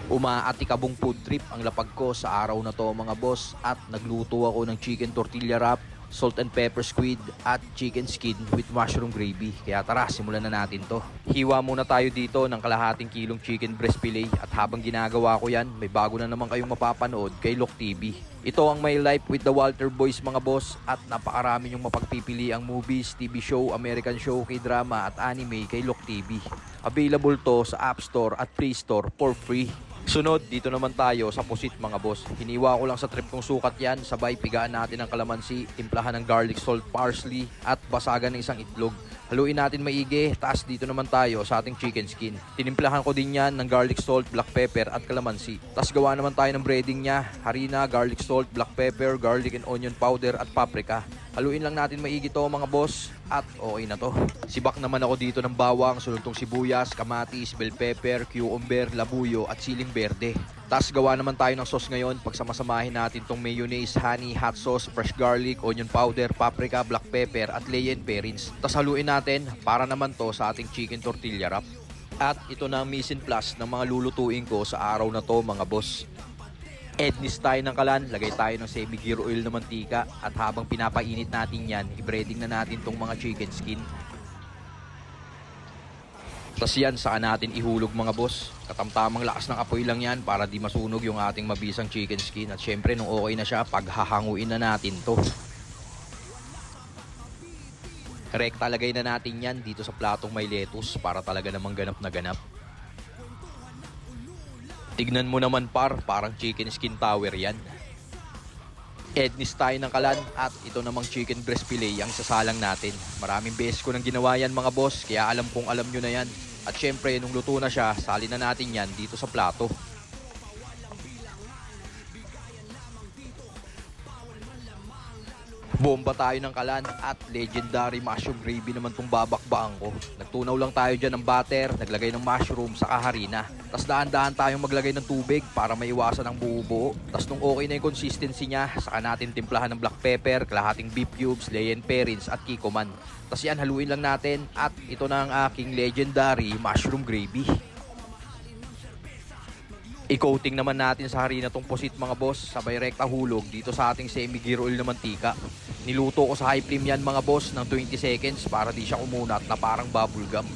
Umaatikabong food trip ang lapag ko sa araw na to mga boss at nagluto ako ng chicken tortilla wrap, salt and pepper squid at chicken skin with mushroom gravy. Kaya tara, simulan na natin to. Hiwa muna tayo dito ng kalahating kilong chicken breast fillet at habang ginagawa ko yan, may bago na naman kayong mapapanood kay Lok TV. Ito ang My Life with the Walter Boys mga boss at napakarami yung mapagpipili ang movies, TV show, American show, K-drama at anime kay Lok TV. Available to sa App Store at Play Store for free. Sunod, dito naman tayo sa pusit mga boss. Hiniwa ko lang sa trip kong sukat yan, sabay pigaan natin ng kalamansi, timplahan ng garlic salt, parsley at basagan ng isang itlog. Haluin natin maigi, taas dito naman tayo sa ating chicken skin. Tinimplahan ko din yan ng garlic salt, black pepper at kalamansi. Tapos gawa naman tayo ng breading niya, harina, garlic salt, black pepper, garlic and onion powder at paprika. Haluin lang natin maigi to mga boss at okay na to. Sibak naman ako dito ng bawang, sunod tong sibuyas, kamatis, bell pepper, cucumber, labuyo at siling berde. Tapos gawa naman tayo ng sauce ngayon. Pagsamasamahin natin tong mayonnaise, honey, hot sauce, fresh garlic, onion powder, paprika, black pepper at cayenne perins. Tapos haluin natin para naman to sa ating chicken tortilla wrap. At ito na ang mise en place ng mga lulutuin ko sa araw na to mga boss. Ednis tayo ng kalan, lagay tayo ng semi-gear oil na mantika at habang pinapainit natin yan, i-breading na natin tong mga chicken skin. Tapos yan, saka natin ihulog mga boss. Katamtamang lakas ng apoy lang yan para di masunog yung ating mabisang chicken skin. At syempre nung okay na siya, paghahanguin na natin to. Rekta lagay na natin yan dito sa platong may lettuce para talaga namang ganap na ganap. Tignan mo naman parang chicken skin tower yan. Ednis tayo ng kalan at ito namang chicken breast fillet ang sasalang natin. Maraming beses ko nang ginawa yan mga boss, kaya alam kong alam nyo na yan. At syempre nung luto na siya, salin na natin yan dito sa plato. Bomba tayo ng kalan at legendary mushroom gravy naman tong babakbaan ko. Nagtunaw lang tayo dyan ng butter, naglagay ng mushroom sa harina. Tapos dahan-dahan tayong maglagay ng tubig para maiwasan ang buo-buo. Tapos nung okay na yung consistency niya, saka natin timplahan ng black pepper, kalahating beef cubes, cayenne perins at kikoman. Tapos yan, haluin lang natin at ito na ang aking legendary mushroom gravy. I-coating naman natin sa harina tong pusit mga boss, sabay rekta hulog dito sa ating semi-gear oil na mantika. Niluto ko sa high flame yan mga boss ng 20 seconds para di siya kumunat na parang bubble gum.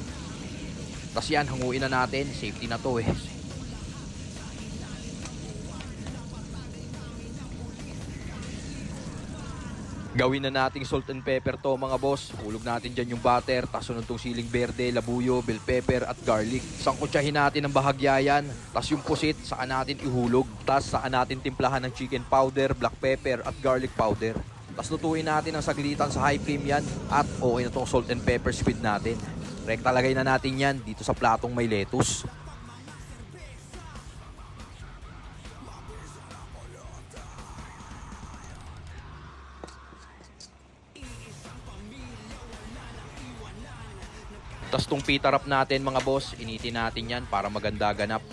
Tapos yan, hanguin na natin, safety na to eh. Gawin na nating salt and pepper to mga boss. Hulog natin dyan yung butter, tapos sunod tong siling berde, labuyo, bell pepper at garlic. Sangkutsahin natin ang bahagya yan, tapos yung pusit, saka natin ihulog. Tapos saka natin timplahan ng chicken powder, black pepper at garlic powder. Tapos lutuin natin ang saglitan sa high flame yan at okay na tong salt and pepper squid natin. Rekta lagay na natin yan dito sa platong may lettuce. Tapos tong pita wrap natin mga boss, initin natin yan para maganda ganap.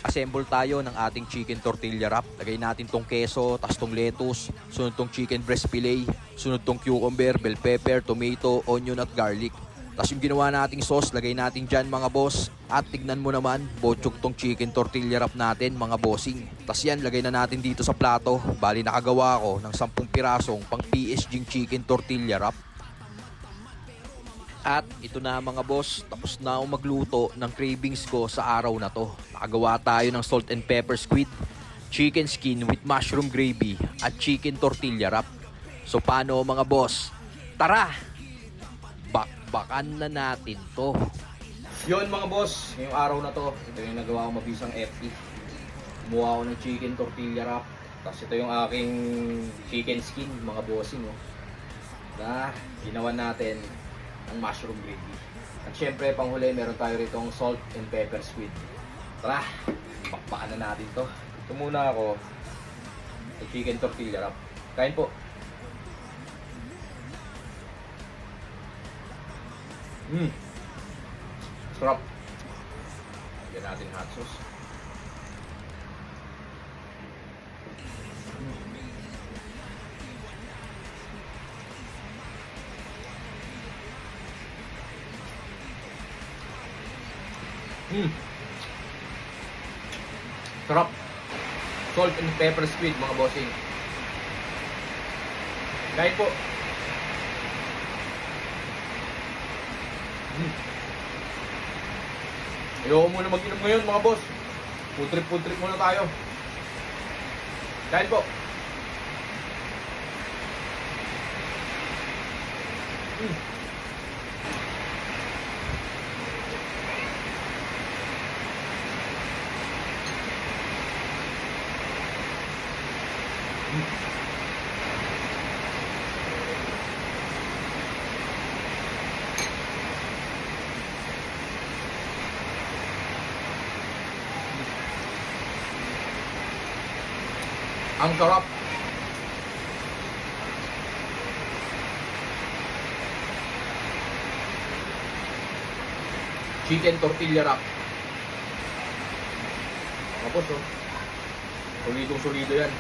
Assemble tayo ng ating chicken tortilla wrap. Lagay natin tong keso, tapos tong lettuce, sunod tong chicken breast fillet, sunod tong cucumber, bell pepper, tomato, onion at garlic. Tapos yung ginawa nating sauce, lagay natin dyan mga boss. At tignan mo naman, botsog tong chicken tortilla wrap natin mga bossing. Tapos yan, lagay na natin dito sa plato. Bali nakagawa ko ng 10 pirasong pang PSG chicken tortilla wrap. At ito na mga boss, tapos na ako magluto ng cravings ko sa araw na to. Nakagawa tayo ng salt and pepper squid, chicken skin with mushroom gravy at chicken tortilla wrap. So paano mga boss? Tara! Bakbakan na natin to. Yun mga boss, ngayong araw na to, ito yung nagawa ko mabisang FP. Kumuha ako ng chicken tortilla wrap. Tapos ito yung aking chicken skin mga bossing. Na ginawa natin ang mushroom gravy. At syempre panghuli meron tayo ritong salt and pepper squid. Tara, bakbakan na natin to. Ito muna ako sa chicken tortilla wrap. Kain po. Sarap. Lagyan natin hot sauce. Sarap. Salt and pepper squid mga bossing. Kain po. Ayoko muna mag-inom ngayon mga boss. Food trip muna tayo. Kain po. Ang sarap. Chicken tortilla wrap. Tapos oh. Solidong-solido yan.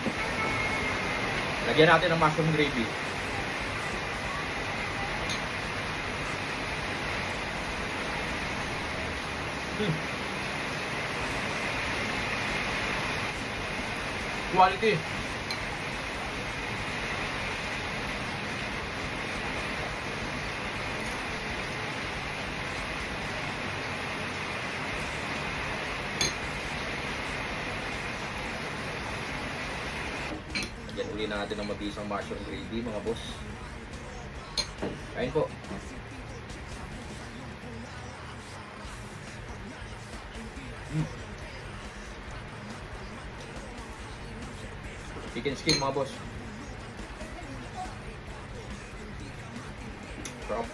Lagyan natin ng mushroom gravy. Quality. Lagyan uli natin ng mabisang mushroom gravy mga boss. Kain po. Chicken skin mga boss. Sarap.